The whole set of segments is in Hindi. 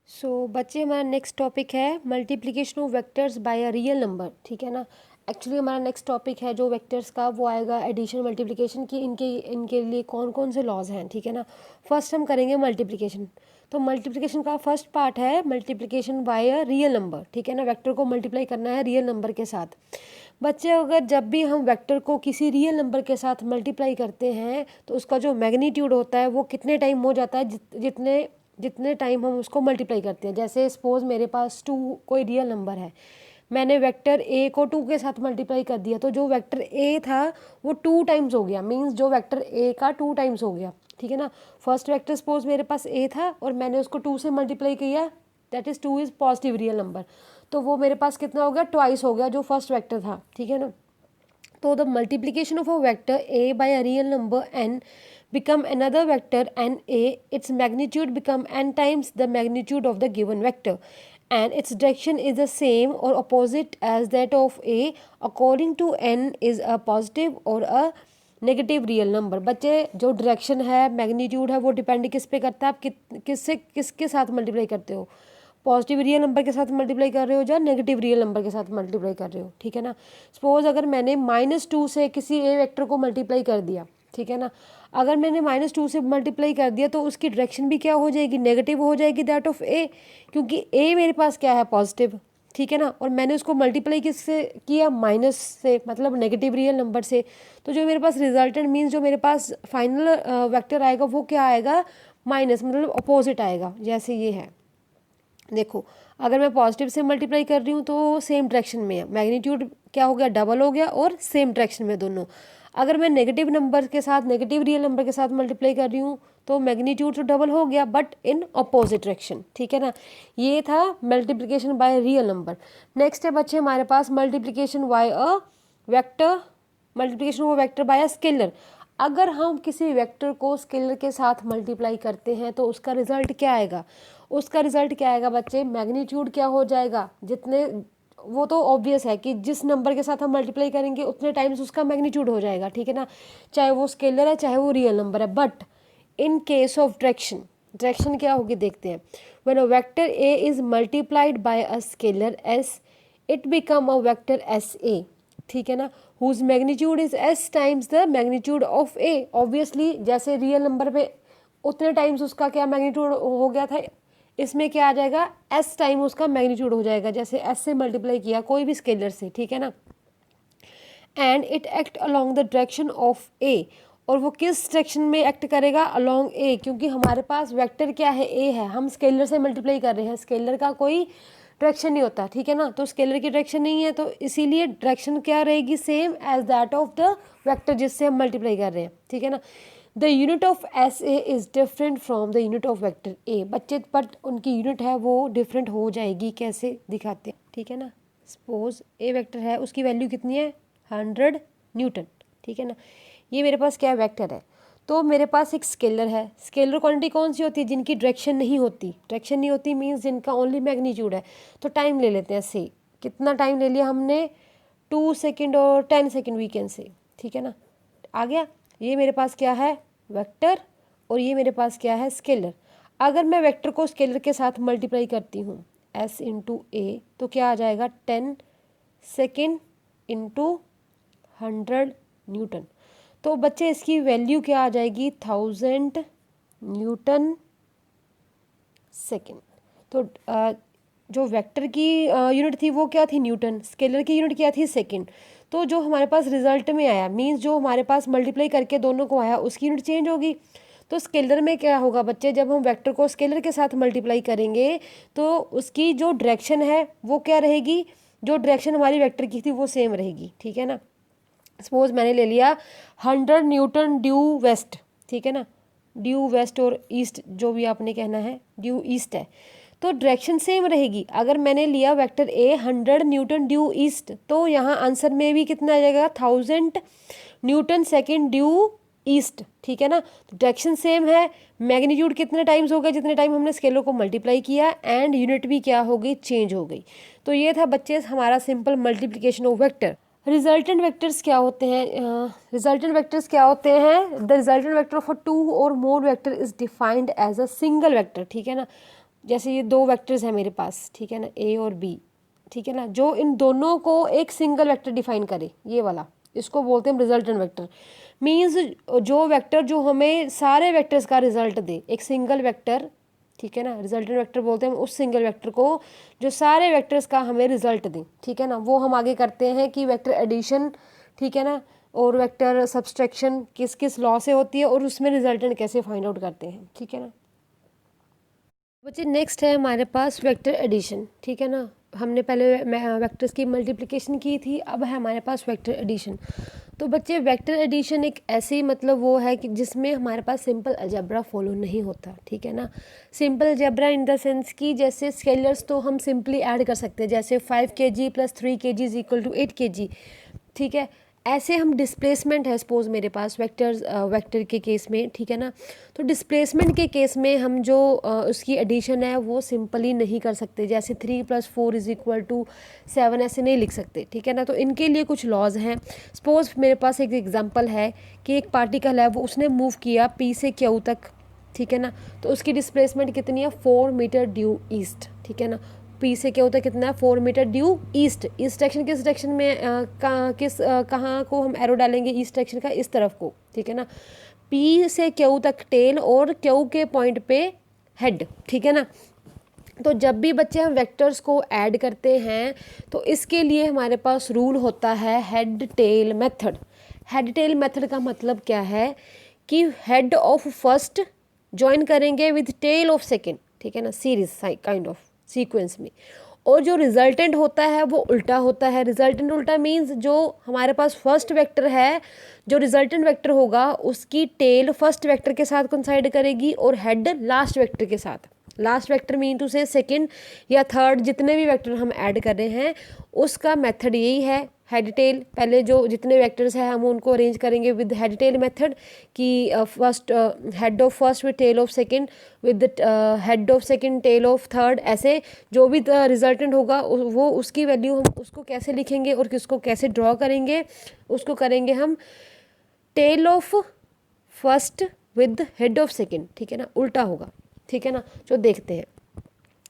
बच्चे हमारा नेक्स्ट टॉपिक है multiplication of vectors bye a real number. ठीक है ना। एक्चुअली हमारा नेक्स्ट टॉपिक है जो वेक्टर्स का, वो आएगा एडिशन मल्टीप्लिकेशन की। इनके इनके लिए कौन कौन से लॉज हैं। ठीक है ना। फर्स्ट हम करेंगे मल्टीप्लिकेशन। तो मल्टीप्लिकेशन का फर्स्ट पार्ट है multiplication by a real number. ठीक है ना। वेक्टर को मल्टीप्लाई करना है रियल नंबर के साथ। बच्चे अगर जब भी हम वेक्टर को किसी रियल नंबर के साथ मल्टीप्लाई करते हैं तो उसका जो मैग्नीट्यूड होता है वो कितने टाइम हो जाता है, जितने जितने टाइम हम उसको मल्टीप्लाई करते हैं। जैसे सपोज मेरे पास 2 कोई रियल नंबर है, मैंने वेक्टर ए को 2 के साथ मल्टीप्लाई कर दिया, तो जो वेक्टर ए था वो 2 टाइम्स हो गया। मींस जो वेक्टर ए का 2 टाइम्स हो गया। ठीक है ना। फर्स्ट वेक्टर सपोज मेरे पास ए था और मैंने उसको 2 से मल्टीप्लाई किया, that is 2 is positive real number. तो वो मेरे पास कितना हो गया, ट्वाइस हो गया जो फर्स्ट वेक्टर था। ठीक है ना। तो the multiplication of a vector a by a real number n become another vector n a, its magnitude become n times the magnitude of the given vector and its direction is the same or opposite as that of a according to n is a positive or a negative real number. बच्चे जो डायरेक्शन है, मैग्नीट्यूड है, वो डिपेंड किस पे करता है, आप किसके साथ मल्टीप्लाई करते हो। पॉजिटिव रियल नंबर के साथ मल्टीप्लाई कर रहे हो या नेगेटिव रियल नंबर के साथ मल्टीप्लाई कर रहे हो। ठीक है ना। सपोज अगर मैंने -2 से किसी ए वेक्टर को मल्टीप्लाई कर दिया, ठीक है ना, अगर मैंने -2 से मल्टीप्लाई कर दिया तो उसकी डायरेक्शन भी क्या हो जाएगी, नेगेटिव हो जाएगी, दैट ऑफ ए, क्योंकि ए मेरे पास क्या है, पॉजिटिव। ठीक है ना। और मैंने उसको मल्टीप्लाई किससे किया, माइनस से, मतलब नेगेटिव रियल नंबर से। तो जो मेरे पास रिजल्टेंट मीन्स जो मेरे पास फाइनल वेक्टर आएगा वो क्या आएगा, माइनस, मतलब अपोजिट आएगा। जैसे ये है, देखो, अगर मैं पॉजिटिव से मल्टीप्लाई कर रही हूँ तो सेम डायरेक्शन में है, मैग्नीट्यूड क्या हो गया, डबल हो गया, और सेम डायरेक्शन में दोनों। अगर मैं नेगेटिव नंबर के साथ, नेगेटिव रियल नंबर के साथ मल्टीप्लाई कर रही हूँ तो मैग्नीट्यूड तो डबल हो गया बट इन अपोजिट डायरेक्शन। ठीक है ना। ये था multiplication by real number. Next है बच्चे हमारे पास multiplication by a vector, multiplication of vector by a scalar. अगर हम किसी वेक्टर को स्केलर के साथ मल्टीप्लाई करते हैं तो उसका रिजल्ट क्या आएगा, उसका रिजल्ट क्या आएगा बच्चे, मैग्नीट्यूड क्या हो जाएगा, जितने, वो तो ऑब्वियस है कि जिस नंबर के साथ हम मल्टीप्लाई करेंगे उतने टाइम्स उसका मैग्नीट्यूड हो जाएगा। ठीक है ना। चाहे वो स्केलर है चाहे वो रियल नंबर है। But in case of direction, direction क्या होगी देखते हैं। When a vector A is multiplied by a scalar S, it become a vector S A. ठीक है ना। Whose magnitude is S times the magnitude of A. Obviously जैसे रियल नंबर पे उतने टाइम्स उसका क्या मैग्नीट्यूड हो गया था, इसमें क्या आ जाएगा, एस टाइम उसका मैग्नीट्यूड हो जाएगा, जैसे एस से मल्टीप्लाई किया कोई भी स्केलर से। ठीक है ना। And it act along the direction of A, और वो किस डायरेक्शन में एक्ट करेगा, अलोंग ए, क्योंकि हमारे पास वेक्टर क्या है, ए है, हम स्केलर से मल्टीप्लाई कर रहे हैं, स्केलर का कोई डायरेक्शन नहीं होता। ठीक है ना। तो स्केलर की डायरेक्शन नहीं है तो इसीलिए डायरेक्शन क्या रहेगी, same as that of the vector जिससे हम मल्टीप्लाई कर रहे हैं। ठीक है ना। The unit of S A is different from the unit of vector A. बच्चे बट उनकी यूनिट है वो डिफरेंट हो जाएगी, कैसे दिखाते हैं। ठीक है ना। सपोज ए वेक्टर है, उसकी वैल्यू कितनी है, 100 न्यूटन। ठीक है ना। ये मेरे पास क्या वेक्टर है, तो मेरे पास एक स्केलर है। स्केलर क्वांटिटी कौन सी होती है, जिनकी डायरेक्शन नहीं होती, डायरेक्शन नहीं होती मीन्स जिनका ओनली मैग्नीट्यूड है। तो टाइम ले लेते हैं से, कितना टाइम ले लिया हमने, 2 सेकेंड और 10 सेकेंड वी कैन से। ठीक है ना। आ गया। ये मेरे पास क्या है, वेक्टर, और ये मेरे पास क्या है, स्केलर। अगर मैं वेक्टर को स्केलर के साथ मल्टीप्लाई करती हूँ एस इंटू ए, तो क्या आ जाएगा, 10 सेकेंड इंटू 100 न्यूटन। तो बच्चे इसकी वैल्यू क्या आ जाएगी, 1000 न्यूटन सेकेंड। तो जो वेक्टर की यूनिट थी वो क्या थी, न्यूटन, स्केलर की यूनिट क्या थी, सेकेंड। तो जो हमारे पास रिजल्ट में आया, मीन्स जो हमारे पास मल्टीप्लाई करके दोनों को आया, उसकी यूनिट चेंज होगी। तो स्केलर में क्या होगा बच्चे, जब हम वेक्टर को स्केलर के साथ मल्टीप्लाई करेंगे तो उसकी जो डायरेक्शन है वो क्या रहेगी, जो डायरेक्शन हमारी वेक्टर की थी वो सेम रहेगी। ठीक है ना। सपोज मैंने ले लिया 100 न्यूटन ड्यू वेस्ट। ठीक है ना। ड्यू वेस्ट और ईस्ट, जो भी आपने कहना है, ड्यू ईस्ट है, तो डायरेक्शन सेम रहेगी। अगर मैंने लिया vector A 100 Newton due east, तो यहाँ आंसर में भी कितना आ जाएगा, 1000 न्यूटन सेकेंड ड्यू ईस्ट। ठीक है ना। तो डायरेक्शन सेम है, मैग्नीट्यूड कितने टाइम्स हो गए, जितने टाइम हमने स्केलर को मल्टीप्लाई किया, एंड यूनिट भी क्या हो गई, चेंज हो गई। तो ये था बच्चे हमारा simple multiplication of vector. Resultant vectors क्या होते हैं, रिजल्टेंट वेक्टर्स क्या होते हैं, the resultant vector of a 2 और more vector is defined as a single vector. ठीक है ना। जैसे ये दो वेक्टर्स हैं मेरे पास, ठीक है ना, ए और बी, ठीक है ना, जो इन दोनों को एक सिंगल वेक्टर डिफाइन करे, ये वाला, इसको बोलते हैं रिजल्टेंट वेक्टर। मींस जो वेक्टर जो हमें सारे वेक्टर्स का रिजल्ट दे, एक सिंगल वेक्टर, ठीक है ना, रिजल्टेंट वेक्टर बोलते हैं उस सिंगल वेक्टर को जो सारे वेक्टर्स का हमें रिजल्ट दे, ठीक है ना। वो हम आगे करते हैं कि वेक्टर एडिशन, ठीक है ना, और वेक्टर सब्सट्रैक्शन किस किस लॉ से होती है और उसमें रिजल्टेंट कैसे फाइंड आउट करते हैं, ठीक है ना। बच्चे नेक्स्ट है हमारे पास वेक्टर एडिशन, ठीक है ना। हमने पहले वेक्टर्स की मल्टीप्लिकेशन की थी, अब है हमारे पास वेक्टर एडिशन। तो बच्चे वेक्टर एडिशन एक ऐसी मतलब वो है कि जिसमें हमारे पास सिंपल अलजेब्रा फॉलो नहीं होता, ठीक है ना। Simple algebra in the sense कि जैसे स्केलर्स तो हम सिंपली ऐड कर सकते हैं, जैसे 5 kg + 3 kg is equal to 8 kg, ठीक है। ऐसे हम डिस्प्लेसमेंट है सपोज मेरे पास वेक्टर के केस में, ठीक है ना। तो डिस्प्लेसमेंट के केस में हम जो उसकी एडिशन है वो सिंपली नहीं कर सकते, जैसे 3 + 4 इज इक्वल टू 7 ऐसे नहीं लिख सकते, ठीक है ना। तो इनके लिए कुछ लॉज हैं। सपोज मेरे पास एक एग्जांपल है कि एक पार्टिकल है, वो उसने मूव किया पी से क्यू तक, ठीक है ना। तो उसकी डिस्प्लेसमेंट कितनी है, 4 मीटर ड्यू ईस्ट, ठीक है ना। पी से क्या होता है, कितना है, 4 metre due east. East direction किस डायरेक्शन में कहाँ को हम एरो डालेंगे, ईस्ट डायरेक्शन का, इस तरफ को, ठीक है ना। पी से क्यू तक टेल और क्यू के पॉइंट पे हेड, ठीक है ना। तो जब भी बच्चे हम वेक्टर्स को ऐड करते हैं तो इसके लिए हमारे पास रूल होता है head tail method. Head tail method का मतलब क्या है कि हेड ऑफ फर्स्ट ज्वाइन करेंगे विद टेल ऑफ सेकेंड, ठीक है ना, सीरीज काइंड ऑफ सीक्वेंस में। और जो रिजल्टेंट होता है वो उल्टा होता है। रिजल्टेंट उल्टा मीन्स जो हमारे पास फर्स्ट वेक्टर है, जो रिजल्टेंट वेक्टर होगा उसकी टेल फर्स्ट वेक्टर के साथ कोइंसाइड करेगी और हेड लास्ट वेक्टर के साथ। लास्ट वेक्टर मीन टू से सेकंड या थर्ड जितने भी वेक्टर हम ऐड कर रहे हैं उसका मेथड यही है हेड टेल। पहले जो जितने वेक्टर्स हैं हम उनको अरेंज करेंगे विद हेड टेल मेथड कि first head of first with tail of second with head of second tail of third. ऐसे जो भी रिजल्टेंट होगा वो उसकी वैल्यू हम उसको कैसे लिखेंगे और किसको कैसे ड्रॉ करेंगे, उसको करेंगे हम tail of first with head of second, ठीक है ना, उल्टा होगा, ठीक है ना। जो देखते हैं,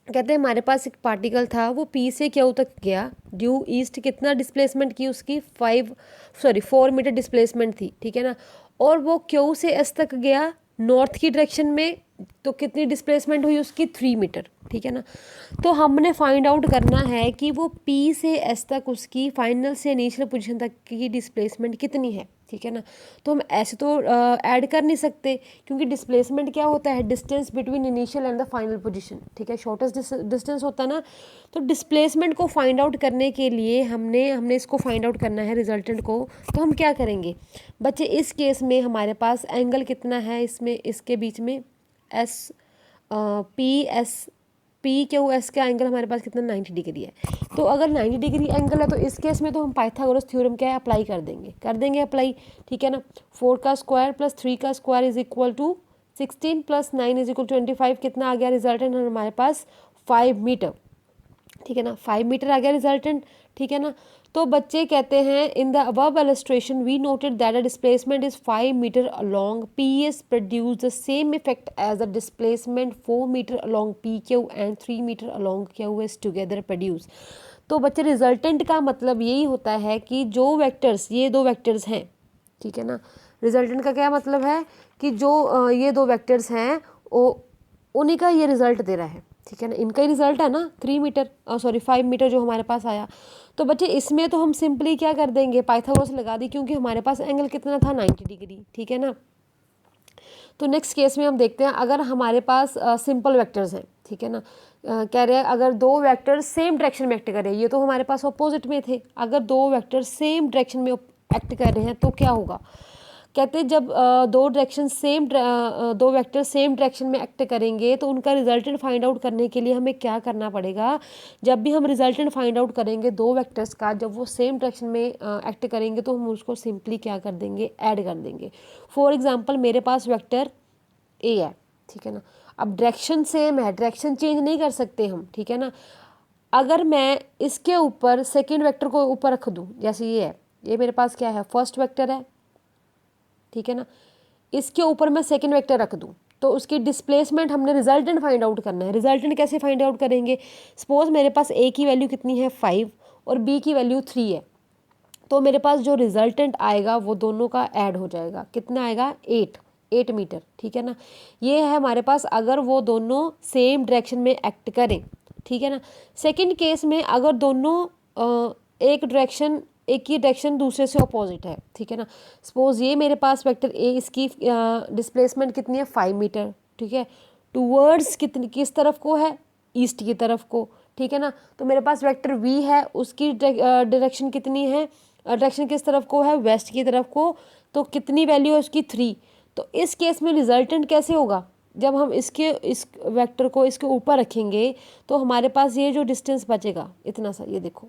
कहते हैं हमारे पास एक पार्टिकल था, वो पी से क्यू तक गया ड्यू ईस्ट, कितना डिस्प्लेसमेंट की उसकी 4 मीटर डिस्प्लेसमेंट थी, ठीक है ना। और वो क्यू से एस तक गया नॉर्थ की डायरेक्शन में, तो कितनी डिस्प्लेसमेंट हुई उसकी 3 मीटर, ठीक है ना। तो हमने फाइंड आउट करना है कि वो पी से एस तक उसकी फाइनल से इनिशियल पोजीशन तक की डिस्प्लेसमेंट कितनी है, ठीक है ना। तो हम ऐसे तो ऐड कर नहीं सकते क्योंकि डिस्प्लेसमेंट क्या होता है, distance between initial and the final position, ठीक है, शॉर्टेस्ट डिस्टेंस होता है ना। तो डिस्प्लेसमेंट को फाइंड आउट करने के लिए हमने इसको फाइंड आउट करना है रिजल्टेंट को। तो हम क्या करेंगे बच्चे, इस केस में हमारे पास एंगल कितना है इसमें, इसके बीच में एस पी क्यू एस का एंगल हमारे पास कितना 90 डिग्री है। तो अगर 90 डिग्री एंगल है तो इस केस में तो हम पाइथागोरस थ्योरम क्या है अप्लाई कर देंगे अप्लाई, ठीक है ना। 4 का स्क्वायर प्लस 3 का square is equal to 16 plus 9 is equal 25। कितना आ गया रिजल्टेंट हमारे पास 5 मीटर, ठीक है ना, 5 मीटर आ गया रिजल्टेंट, ठीक है ना। तो बच्चे कहते हैं in the above illustration we noted that the displacement is 5 metre along P S produce the same effect as the displacement 4 metre along P Q and 3 metre along Q S together produce. तो बच्चे रिजल्टेंट का मतलब यही होता है कि जो वेक्टर्स, ये दो वेक्टर्स हैं, ठीक है ना। रिजल्टेंट का क्या मतलब है कि जो ये दो वेक्टर्स हैं उन्हीं का ये रिजल्ट दे रहा है, ठीक है ना। इनका ही रिजल्ट है ना 3 मीटर 5 मीटर जो हमारे पास आया। तो बच्चे इसमें तो हम सिंपली क्या कर देंगे, पाइथागोरस लगा दी क्योंकि हमारे पास एंगल कितना था 90 डिग्री, ठीक है ना। तो नेक्स्ट केस में हम देखते हैं अगर हमारे पास सिंपल वेक्टर्स हैं, ठीक है ना। कह रहे हैं अगर दो वेक्टर सेम डायरेक्शन में एक्ट कर रहे हैं, ये तो हमारे पास अपोजिट में थे, अगर दो वेक्टर सेम डायरेक्शन में एक्ट कर रहे हैं तो क्या होगा। कहते हैं जब दो वेक्टर सेम डायरेक्शन में एक्ट करेंगे तो उनका रिजल्टेंट फाइंड आउट करने के लिए हमें क्या करना पड़ेगा। जब भी हम रिजल्टेंट फाइंड आउट करेंगे दो वेक्टर्स का, जब वो सेम डायरेक्शन में एक्ट करेंगे तो हम उसको सिंपली क्या कर देंगे, ऐड कर देंगे। फॉर एग्जांपल मेरे पास वेक्टर ए है, ठीक है ना। अब डायरेक्शन सेम है, डायरेक्शन चेंज नहीं कर सकते हम, ठीक है ना। अगर मैं इसके ऊपर सेकेंड वेक्टर को ऊपर रख दूँ, जैसे ये मेरे पास क्या है फर्स्ट वेक्टर है, ठीक है ना। इसके ऊपर मैं सेकंड वेक्टर रख दूं तो उसकी डिस्प्लेसमेंट हमने रिजल्टेंट फाइंड आउट करना है। रिजल्टेंट कैसे फाइंड आउट करेंगे? सपोज मेरे पास ए की वैल्यू कितनी है 5 और बी की वैल्यू 3 है, तो मेरे पास जो रिजल्टेंट आएगा वो दोनों का ऐड हो जाएगा। कितना आएगा? 8 मीटर, ठीक है ना। ये है हमारे पास अगर वो दोनों सेम डायरेक्शन में एक्ट करें, ठीक है ना। सेकंड केस में अगर दोनों एक ही डायरेक्शन दूसरे से अपोजिट है, ठीक है ना। सपोज ये मेरे पास वेक्टर ए, इसकी डिस्प्लेसमेंट कितनी है 5 मीटर, ठीक है। टूवर्ड्स किस तरफ को है? ईस्ट की तरफ को, ठीक है ना। तो मेरे पास वेक्टर वी है, उसकी डायरेक्शन कितनी है? डायरेक्शन किस तरफ को है? वेस्ट की तरफ को। तो कितनी वैल्यू है उसकी? 3। तो इस केस में रिजल्टेंट कैसे होगा? जब हम इस वेक्टर को इसके ऊपर रखेंगे तो हमारे पास ये जो डिस्टेंस बचेगा इतना सा, ये देखो,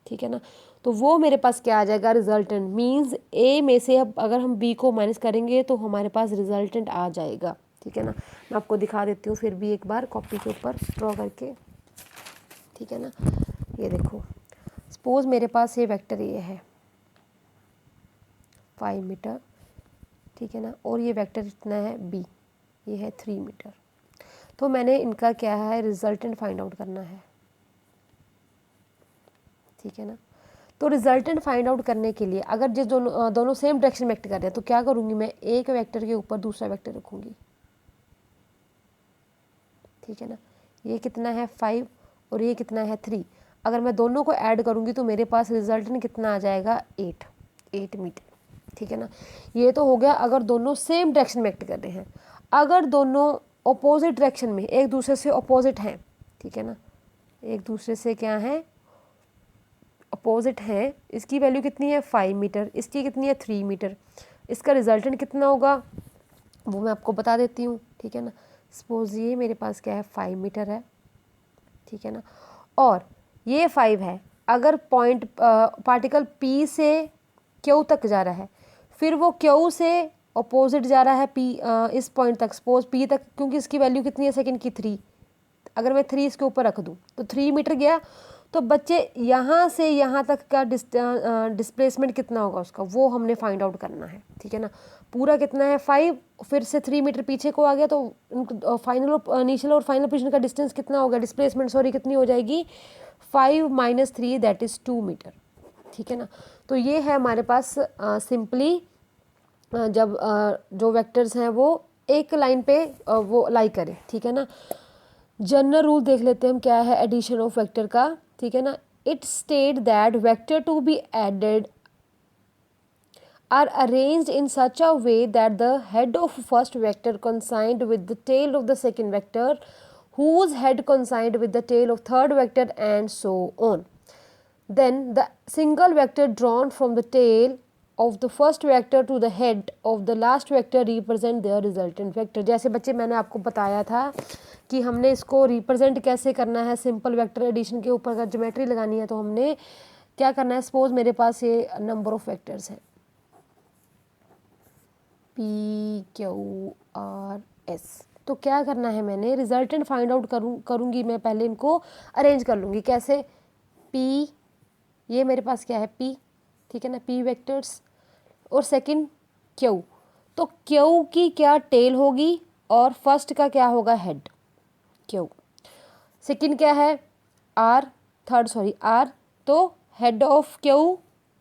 ठीक है ना। तो वो मेरे पास क्या आ जाएगा? रिजल्टेंट। मींस ए में से अब अगर हम बी को माइनस करेंगे तो हमारे पास रिजल्टेंट आ जाएगा, ठीक है ना। मैं आपको दिखा देती हूँ फिर भी एक बार कॉपी के ऊपर ड्रॉ करके, ठीक है ना। ये देखो, सपोज मेरे पास ये वेक्टर ये है 5 मीटर, ठीक है ना, और ये वेक्टर कितना है बी, ये है 3 मीटर। तो मैंने इनका क्या है? रिजल्टेंट फाइंड आउट करना है, ठीक है ना। तो रिजल्टेंट फाइंड आउट करने के लिए अगर जिस दोनों सेम डायरेक्शन में एक्ट कर रहे हैं तो क्या करूँगी मैं? एक वेक्टर के ऊपर दूसरा वेक्टर रखूँगी, ठीक है ना। ये कितना है 5 और ये कितना है 3। अगर मैं दोनों को ऐड करूँगी तो मेरे पास रिजल्टेंट कितना आ जाएगा? 8 मीटर, ठीक है ना। ये तो हो गया अगर दोनों सेम डायरेक्शन में एक्ट कर रहे हैं। अगर दोनों अपोजिट डायरेक्शन में एक दूसरे से अपोजिट हैं, ठीक है ना, एक दूसरे से क्या है? अपोजिट है। इसकी वैल्यू कितनी है? 5 मीटर, इसकी कितनी है? 3 मीटर। इसका रिजल्टेंट कितना होगा वो मैं आपको बता देती हूँ, ठीक है ना। सपोज ये मेरे पास क्या है? 5 मीटर है, ठीक है ना, और ये 5 है। अगर पॉइंट पार्टिकल P से Q तक जा रहा है, फिर वो Q से अपोजिट जा रहा है P इस पॉइंट तक, सपोज P तक, क्योंकि इसकी वैल्यू कितनी है सेकंड की? 3। अगर मैं 3 इसके ऊपर रख दूँ तो 3 मीटर गया। तो बच्चे यहाँ से यहाँ तक का डिस्प्लेसमेंट कितना होगा उसका, वो हमने फाइंड आउट करना है, ठीक है ना। पूरा कितना है? 5, फिर से 3 मीटर पीछे को आ गया तो फाइनल इनिशियल और फाइनल पोजीशन का डिस्टेंस कितना होगा? डिस्प्लेसमेंट सॉरी कितनी हो जाएगी? 5 - 3 दैट इज़ 2 मीटर, ठीक है ना। तो ये है हमारे पास सिंपली जब जो वेक्टर्स हैं वो एक लाइन पे वो लाई करें, ठीक है ना। जनरल रूल देख लेते हैं हम क्या है एडिशन ऑफ वेक्टर का, ठीक है ना। It state that vector to be added are arranged in such a way that the head of first vector coincide with the tail of the second vector, whose head coincide with the tail of third vector, and so on. Then the single vector drawn from the tail of the first vector to the head of the last vector represent their resultant vector। जैसे बच्चे मैंने आपको बताया था कि हमने इसको रिप्रेजेंट कैसे करना है, सिंपल वेक्टर एडिशन के ऊपर अगर ज्योमेट्री लगानी है तो हमने क्या करना है? सपोज मेरे पास ये नंबर ऑफ वेक्टर्स हैं PQRS, तो क्या करना है? मैंने रिजल्टेंट फाइंड आउट करूँगी मैं पहले इनको अरेंज कर लूँगी। कैसे? P, ये मेरे पास क्या है? P, ठीक है ना, P वेक्टर्स, और सेकंड Q। तो Q की क्या टेल होगी और फर्स्ट का क्या होगा? Head, Q। सेकंड क्या है? R, R, तो हेड ऑफ Q,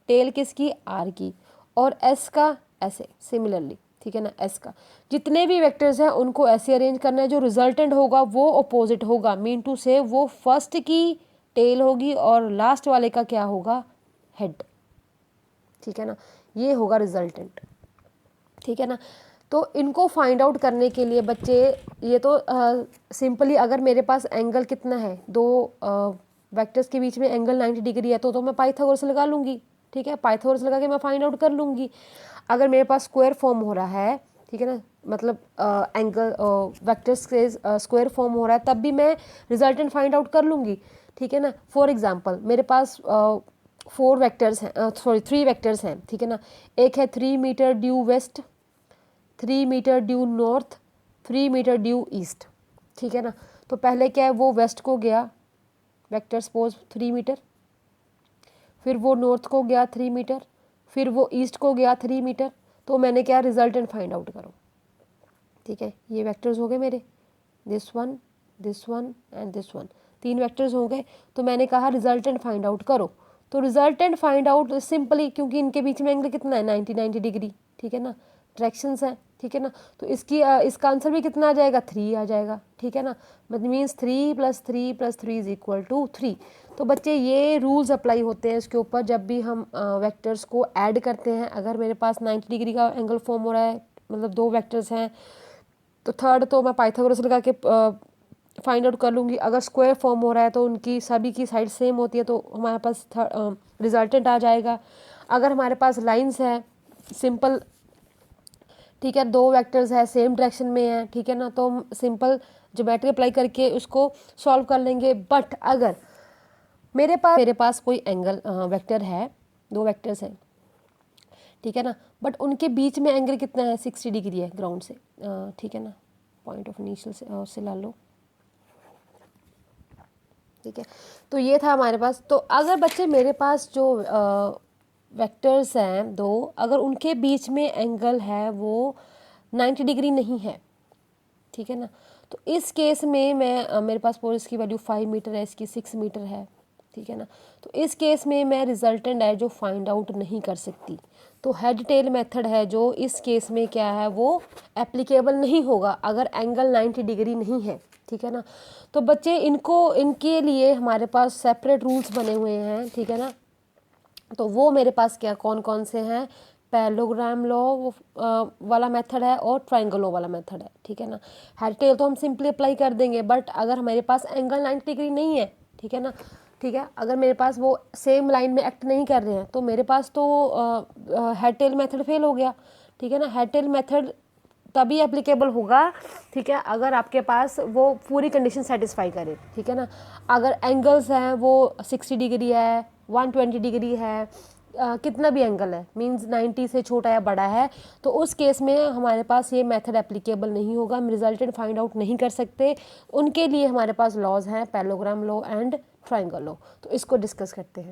टेल किसकी? R की, और S का ऐसे सिमिलरली, ठीक है ना। S का जितने भी वेक्टर्स हैं उनको ऐसे अरेंज करना है, जो रिजल्टेंट होगा वो अपोजिट होगा, मीन टू से वो फर्स्ट की टेल होगी और लास्ट वाले का क्या होगा? हेड, ठीक है ना। ये होगा रिजल्टेंट, ठीक है ना। तो इनको फाइंड आउट करने के लिए बच्चे ये तो सिंपली अगर मेरे पास एंगल कितना है, दो वेक्टर्स के बीच में एंगल 90 डिग्री है तो मैं पाइथागोरस लगा लूँगी, ठीक है। पाइथागोरस लगा के मैं फाइंड आउट कर लूँगी। अगर मेरे पास स्क्वायर फॉर्म हो रहा है, ठीक है ना, मतलब एंगल वेक्टर्स के स्क्वायर फॉर्म हो रहा है, तब भी मैं रिजल्टेंट फाइंड आउट कर लूँगी, ठीक है ना। फॉर एग्जांपल मेरे पास 4 वेक्टर्स हैं, सॉरी 3 वेक्टर्स हैं, ठीक है ना। एक है 3 metre due west, 3 metre due north, 3 metre due east, ठीक है ना। तो पहले क्या है? वो वेस्ट को गया वेक्टर सपोज 3 मीटर, फिर वो नॉर्थ को गया 3 मीटर, फिर वो ईस्ट को गया 3 मीटर। तो मैंने क्या? रिजल्टेंट फाइंड आउट करो, ठीक है, ये वेक्टर्स हो गए मेरे, this one and this one, 3 vectors हो गए। तो मैंने कहा रिजल्टेंट फाइंड आउट करो। तो रिजल्टेंट फाइंड आउट सिंपली, क्योंकि इनके बीच में एंगल कितना है 90 डिग्री, ठीक है ना, डायरेक्शंस है, ठीक है ना, तो इसका आंसर भी कितना आ जाएगा 3 आ जाएगा, ठीक है ना, मीन्स 3 + 3 + 3 = 3। तो बच्चे ये रूल्स अप्लाई होते हैं इसके ऊपर जब भी हम वेक्टर्स को ऐड करते हैं। अगर मेरे पास 90 डिग्री का एंगल फॉर्म हो रहा है, मतलब 2 वेक्टर्स हैं, तो थर्ड तो मैं पाइथागोरस लगा के फाइंड आउट कर लूँगी। अगर स्क्वायर फॉर्म हो रहा है तो उनकी सभी की साइड सेम होती है, तो हमारे पास रिजल्टेंट आ जाएगा। अगर हमारे पास लाइंस है सिंपल, ठीक है, 2 वेक्टर्स है सेम डायरेक्शन में है, ठीक है ना, तो हम सिंपल ज्योमेट्री अप्लाई करके उसको सॉल्व कर लेंगे। बट अगर मेरे पास कोई एंगल वेक्टर है, 2 वेक्टर्स हैं, ठीक है ना, बट उनके बीच में एंगल कितना है 60 डिग्री है ग्राउंड से, ठीक है ना, पॉइंट ऑफ इनिशियल से ला लो, ठीक है। तो ये था हमारे पास। तो अगर बच्चे मेरे पास जो वेक्टर्स हैं 2, अगर उनके बीच में एंगल है वो 90 डिग्री नहीं है, ठीक है ना, तो इस केस में मैं मेरे पास पोर्स की वैल्यू 5 मीटर है, इसकी 6 मीटर है, ठीक है ना, तो इस केस में मैं रिजल्टेंट है जो फाइंड आउट नहीं कर सकती। तो हेड टेल मेथड है जो इस केस में क्या है वो एप्लीकेबल नहीं होगा अगर एंगल 90 डिग्री नहीं है, ठीक है ना। तो बच्चे इनके लिए हमारे पास सेपरेट रूल्स बने हुए हैं, ठीक है ना। तो वो मेरे पास क्या कौन कौन से हैं, पैरेललोग्राम लॉ वाला मेथड है और ट्रायंगल लॉ वाला मेथड है, ठीक है ना। हेड टेल तो हम सिंपली अप्लाई कर देंगे, बट अगर हमारे पास एंगल 90 डिग्री नहीं है, ठीक है ना, ठीक है, अगर मेरे पास वो सेम लाइन में एक्ट नहीं कर रहे हैं तो मेरे पास तो हेड टेल मेथड फेल हो गया, ठीक है ना। हेड टेल मेथड तभी एप्लीकेबल होगा, ठीक है, अगर आपके पास वो पूरी कंडीशन सेटिस्फाई करे, ठीक है ना। अगर एंगल्स हैं वो 60 डिग्री है, 120 डिग्री है, कितना भी एंगल है, मींस 90 से छोटा या बड़ा है, तो उस केस में हमारे पास ये मेथड एप्लीकेबल नहीं होगा, हम रिजल्टेंट फाइंड आउट नहीं कर सकते। उनके लिए हमारे पास लॉज हैं parallelogram law and triangle law. तो इसको डिस्कस करते हैं।